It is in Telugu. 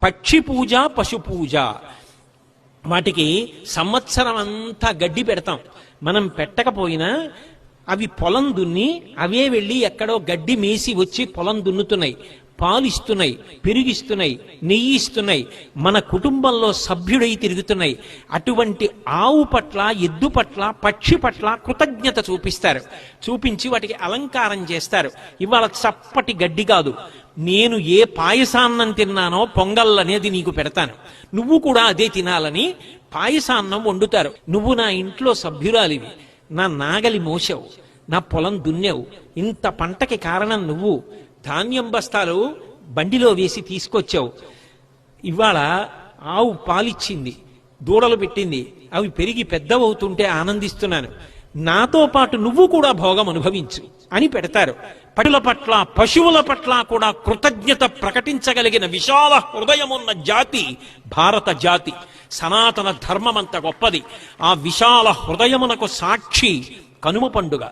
పక్షి పూజ, పశు పూజ. వాటికి సంవత్సరం అంతా గడ్డి పెడతాం. మనం పెట్టకపోయినా అవి పొలం దున్ని అవే వెళ్ళి ఎక్కడో గడ్డి మేసి వచ్చి పొలం దున్నుతున్నాయి, పాలు ఇస్తున్నాయి, పెరుగిస్తున్నాయి, నెయ్యి ఇస్తున్నాయి, మన కుటుంబంలో సభ్యుడై తిరుగుతున్నాయి. అటువంటి ఆవు పట్ల, ఎద్దు పట్ల, పక్షి పట్ల కృతజ్ఞత చూపిస్తారు. చూపించి వాటికి అలంకారం చేస్తారు. ఇవాళ చప్పటి గడ్డి కాదు, నేను ఏ పాయసాన్నం తిన్నానో పొంగల్ అనేది నీకు పెడతాను, నువ్వు కూడా అదే తినాలని పాయసాన్నం వండుతారు. నువ్వు నా ఇంట్లో సభ్యురాలివి, నా నాగలి మోసావు, నా పొలం దున్నేవు, ఇంత పంటకి కారణం నువ్వు, ధాన్యం బస్తాలు బండిలో వేసి తీసుకొచ్చావు. ఇవాళ ఆవు పాలిచ్చింది, దూడలు పెట్టింది, అవి పెరిగి పెద్దవవుతుంటే ఆనందిస్తున్నాను, నాతో పాటు నువ్వు కూడా భోగం అనుభవించు అని పెడతారు. పటుల పట్ల, పశువుల పట్ల కూడా కృతజ్ఞత ప్రకటించగలిగిన విశాల హృదయమున్న జాతి భారత జాతి. సనాతన ధర్మం అంత గొప్పది. ఆ విశాల హృదయమునకు సాక్షి కనుమ పండుగ.